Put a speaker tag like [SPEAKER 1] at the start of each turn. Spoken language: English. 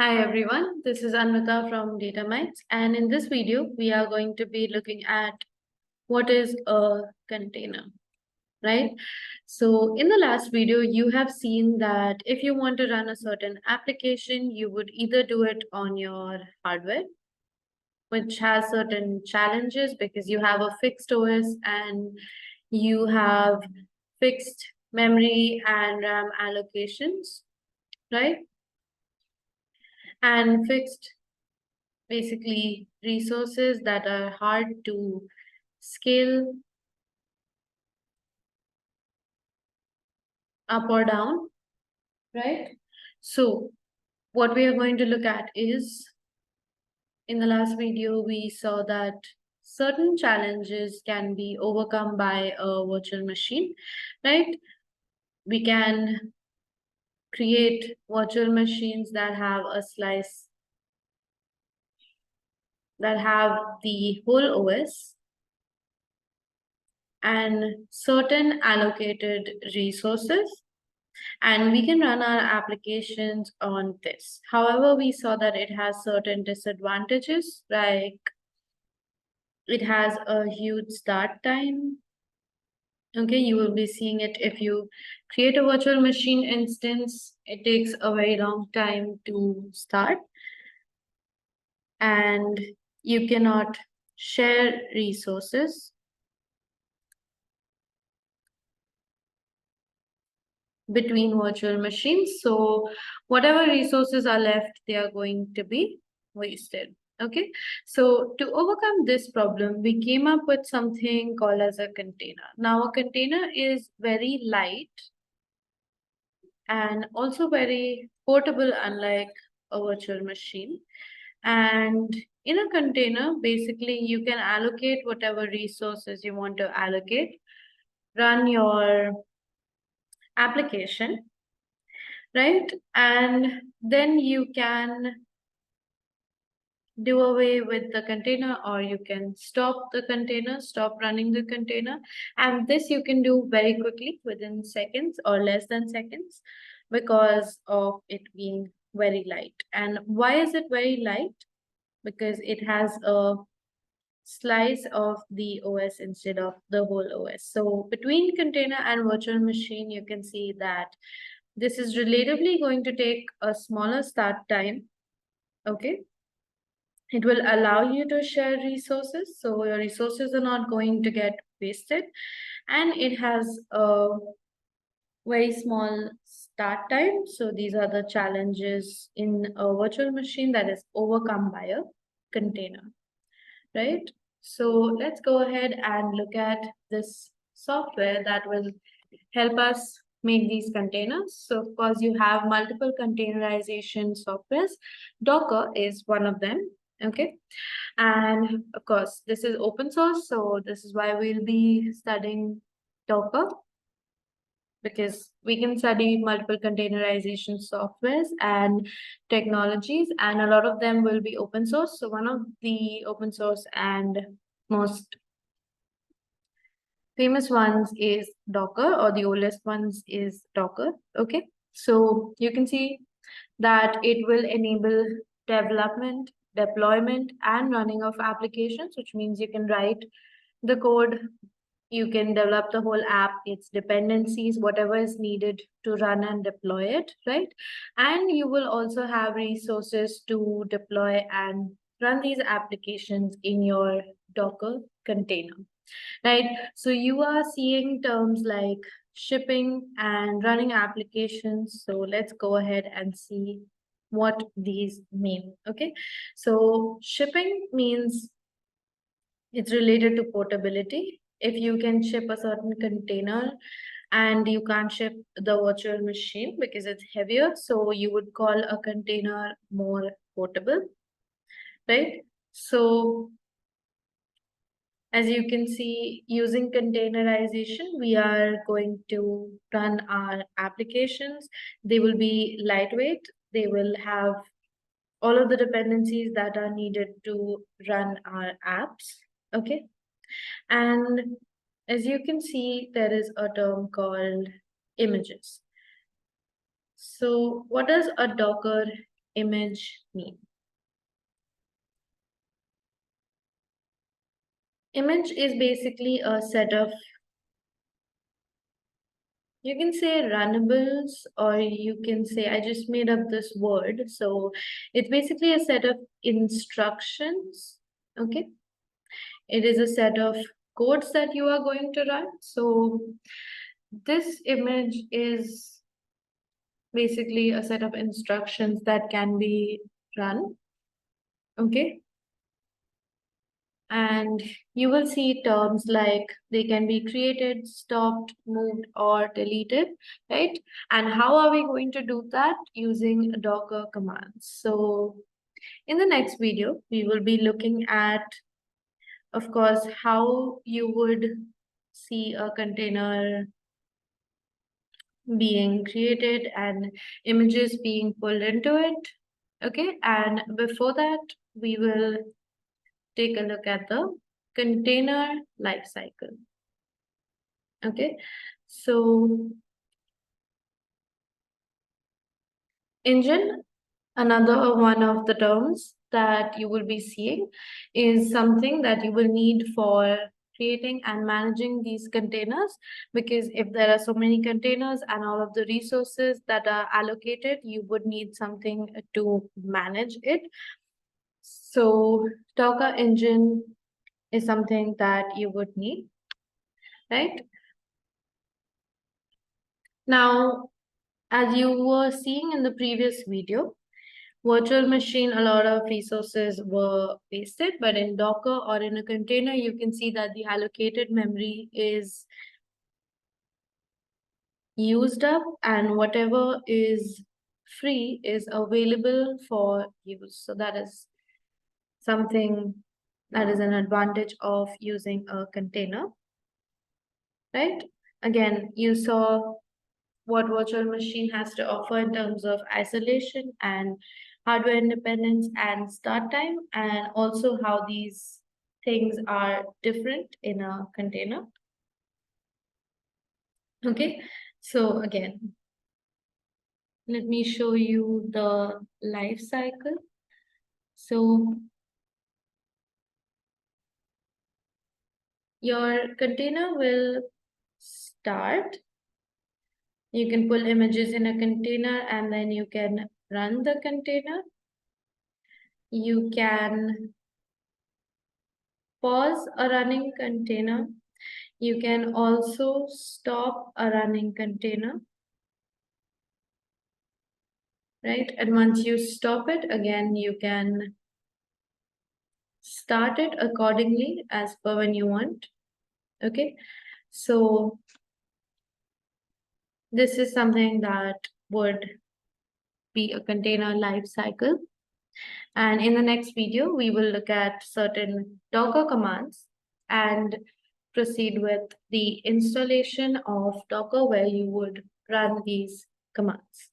[SPEAKER 1] Hi everyone, this is Anvita from DataMites, and in this video we are going to be looking at what is a container, right? So in the last video you have seen that if you want to run a certain application, you would either do it on your hardware, which has certain challenges because you have a fixed OS and you have fixed memory and RAM allocations, right? And fixed basically resources that are hard to scale up or down, right? So what we are going to look at is, in the last video, we saw that certain challenges can be overcome by a virtual machine, right? We can create virtual machines that have a slice, that have the whole OS and certain allocated resources, and we can run our applications on this. However, we saw that it has certain disadvantages, like it has a huge start time. Okay, you will be seeing it if you create a virtual machine instance, it takes a very long time to start, and you cannot share resources between virtual machines. So whatever resources are left, they are going to be wasted. Okay, so to overcome this problem, we came up with something called as a container. Now, a container is very light and also very portable, unlike a virtual machine. And in a container, basically, you can allocate whatever resources you want to allocate, run your application, right? And then you can do away with the container, or you can stop the container, stop running the container. And this you can do very quickly within seconds or less than seconds because of it being very light. And why is it very light? Because it has a slice of the OS instead of the whole OS. So between container and virtual machine, you can see that this is relatively going to take a smaller start time. Okay, it will allow you to share resources, so your resources are not going to get wasted, and it has a very small start time. So these are the challenges in a virtual machine that is overcome by a container, right? So let's go ahead and look at this software that will help us make these containers. So of course you have multiple containerization softwares. Docker is one of them. Okay, and of course this is open source, so this is why we'll be studying Docker, because we can study multiple containerization softwares and technologies, and a lot of them will be open source. So one of the open source and most famous ones is Docker, or the oldest ones is Docker. Okay, so you can see that it will enable development, deployment, and running of applications, which means you can write the code, you can develop the whole app, its dependencies, whatever is needed to run and deploy it, right? And you will also have resources to deploy and run these applications in your Docker container, right? So you are seeing terms like shipping and running applications. So let's go ahead and see what these mean. Okay, so shipping means it's related to portability. If you can ship a certain container and you can't ship the virtual machine because it's heavier, so you would call a container more portable, right? So as you can see, using containerization, we are going to run our applications. They will be lightweight. They will have all of the dependencies that are needed to run our apps. Okay. And as you can see, there is a term called images. So what does a Docker image mean? Image is basically a set of, you can say runnables, or you can say, I just made up this word. So it's basically a set of instructions. Okay. It is a set of codes that you are going to run. So this image is basically a set of instructions that can be run. Okay. And you will see terms like they can be created, stopped, moved, or deleted, right? And how are we going to do that? Using Docker commands. So in the next video, we will be looking at, of course, how you would see a container being created and images being pulled into it. Okay, and before that, we will take a look at the container lifecycle. Okay, so engine, another one of the terms that you will be seeing, is something that you will need for creating and managing these containers, because if there are so many containers and all of the resources that are allocated, you would need something to manage it. So Docker engine is something that you would need, right? Now, as you were seeing in the previous video, virtual machine, a lot of resources were wasted, but in Docker or in a container, you can see that the allocated memory is used up and whatever is free is available for use. So that is something that is an advantage of using a container, right? Again, you saw what virtual machine has to offer in terms of isolation and hardware independence and start time, and also how these things are different in a container. Okay, so again, let me show you the life cycle. So your container will start. You can pull images in a container and then you can run the container. You can pause a running container. You can also stop a running container, right? And once you stop it, again, you can start it accordingly as per when you want. Okay, so this is something that would be a container life cycle. And in the next video, we will look at certain Docker commands and proceed with the installation of Docker where you would run these commands.